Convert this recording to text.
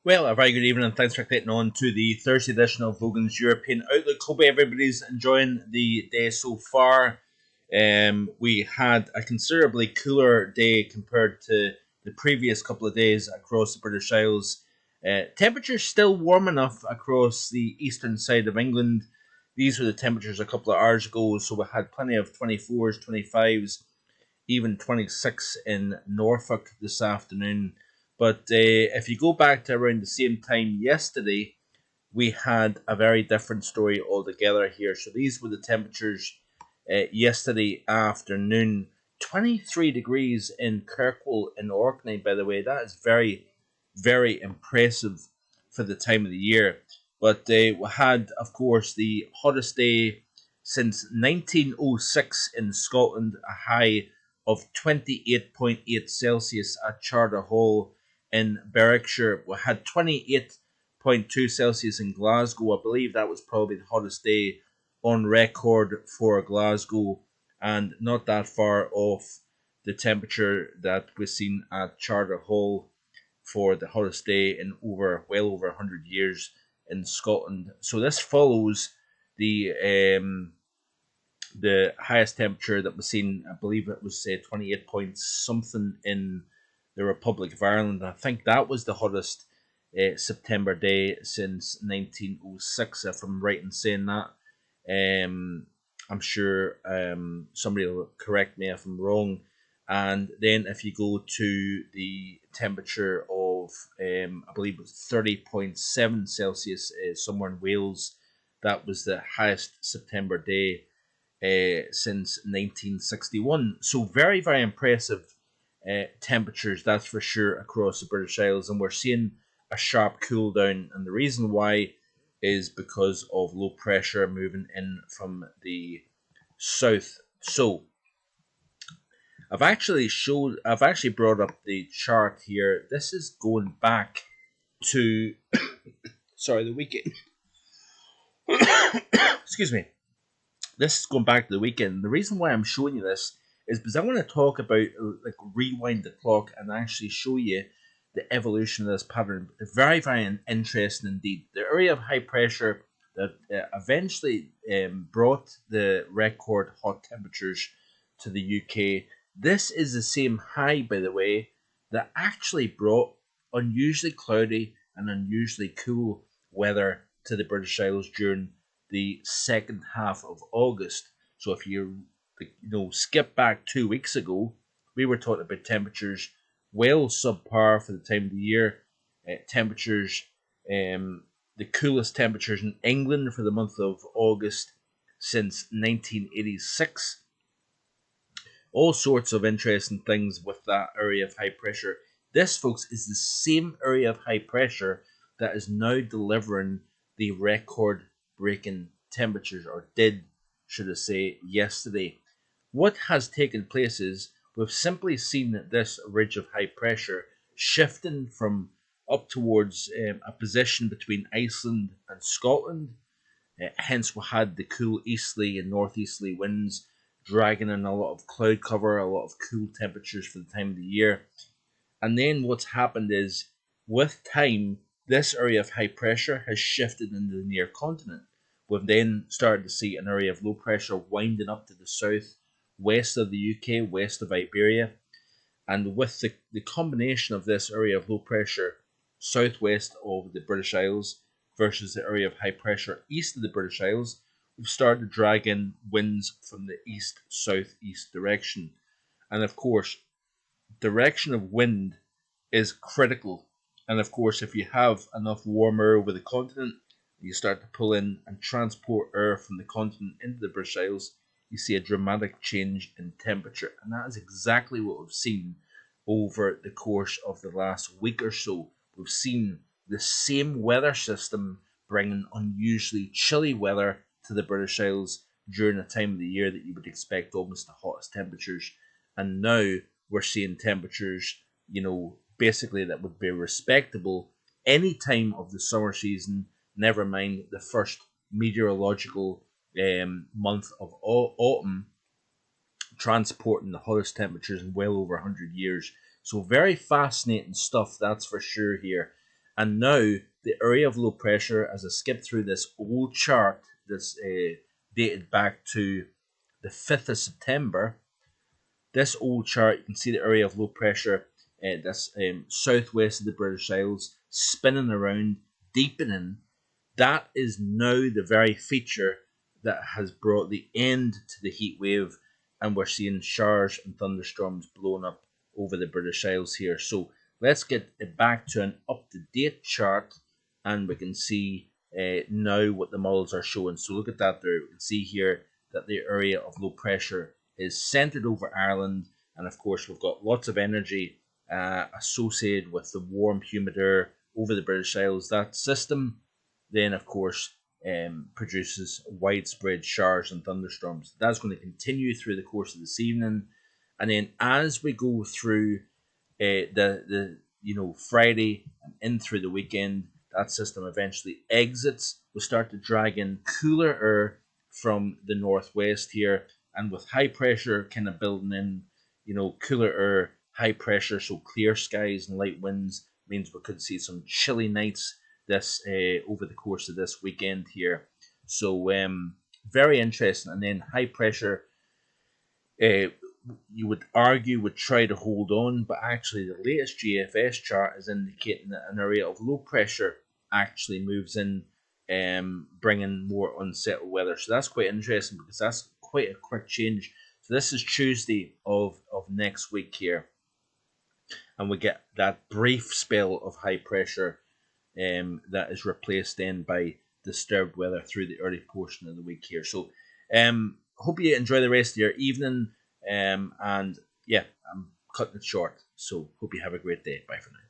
Well, a very good evening and thanks for clicking on to the Thursday edition of Vogan's European Outlook. Hope everybody's enjoying the day so far. We had a considerably cooler day compared to the previous couple of days across the British Isles. Temperatures still warm enough across the eastern side of England. These were the temperatures a couple of hours ago, so we had plenty of 24s, 25s, even 26 in Norfolk this afternoon. But if you go back to around the same time yesterday, we had a very different story altogether here. So these were the temperatures yesterday afternoon. 23 degrees in Kirkwall in Orkney, by the way. That is very, very impressive for the time of the year. But we had, of course, the hottest day since 1906 in Scotland, a high of 28.8 Celsius at Charter Hall in Berwickshire. We had 28.2 Celsius in Glasgow. I believe that was probably the hottest day on record for Glasgow, and not that far off the temperature that was seen at Charter Hall for the hottest day in well over 100 years in Scotland. So this follows the highest temperature that was seen. I believe it was 28 point something in the Republic of Ireland. I think that was the hottest September day since 1906, if I'm right in saying that. I'm sure somebody will correct me if I'm wrong. And then if you go to the temperature of, I believe it was 30.7 Celsius somewhere in Wales, that was the highest September day since 1961. So very, very impressive temperatures, that's for sure, across the British Isles. And we're seeing a sharp cool down. And the reason why is because of low pressure moving in from the south. So I've actually brought up the chart here. This is going back to the weekend. Excuse me. This is going back to the weekend. The reason why I'm showing you this is because I want to talk about, like, rewind the clock and actually show you the evolution of this pattern. Very, very interesting indeed. The area of high pressure that eventually brought the record hot temperatures to the UK. This is the same high, by the way, that actually brought unusually cloudy and unusually cool weather to the British Isles during the second half of August. So if you skip back 2 weeks ago, we were talking about temperatures well subpar for the time of the year. Temperatures, the coolest temperatures in England for the month of August since 1986. All sorts of interesting things with that area of high pressure. This, folks, is the same area of high pressure that is now delivering the record breaking temperatures, or did, should I say, yesterday. What has taken place is we've simply seen this ridge of high pressure shifting from up towards a position between Iceland and Scotland. Hence, we had the cool easterly and northeasterly winds dragging in a lot of cloud cover, a lot of cool temperatures for the time of the year. And then what's happened is, with time, this area of high pressure has shifted into the near continent. We've then started to see an area of low pressure winding up to the south, west of the UK, west of Iberia. And with the combination of this area of low pressure southwest of the British Isles versus the area of high pressure east of the British Isles, we've started to drag in winds from the east-southeast direction. And of course, direction of wind is critical. And of course, if you have enough warm air over the continent, you start to pull in and transport air from the continent into the British Isles, you see a dramatic change in temperature. And that is exactly what we've seen over the course of the last week or so. We've seen the same weather system bringing unusually chilly weather to the British Isles during a time of the year that you would expect almost the hottest temperatures. And now we're seeing temperatures, basically that would be respectable any time of the summer season, never mind the first meteorological month of autumn, transporting the hottest temperatures in well over 100 years. So very fascinating stuff, that's for sure here. And now the area of low pressure, as I skip through this old chart that's dated back to the 5th of September, this old chart, you can see the area of low pressure that's southwest of the British Isles, spinning around, deepening. That is now the very feature that has brought the end to the heat wave, and we're seeing showers and thunderstorms blowing up over the British Isles here. So let's get it back to an up-to-date chart, and we can see now what the models are showing. So look at that there. We can see here that the area of low pressure is centered over Ireland, and of course we've got lots of energy associated with the warm, humid air over the British Isles. That system then, of course, produces widespread showers and thunderstorms. That's going to continue through the course of this evening, and then as we go through the Friday and in through the weekend, that system eventually exits. We'll start to drag in cooler air from the northwest here, and with high pressure kind of building in, cooler air, high pressure, so clear skies and light winds means we could see some chilly nights this over the course of this weekend here. So very interesting. And then high pressure, uh, you would argue would try to hold on, but actually the latest GFS chart is indicating that an area of low pressure actually moves in, bringing more unsettled weather. So that's quite interesting because that's quite a quick change. So this is Tuesday of next week here, and we get that brief spell of high pressure that is replaced then by disturbed weather through the early portion of the week here. So hope you enjoy the rest of your evening, and yeah, I'm cutting it short. So hope you have a great day. Bye for now.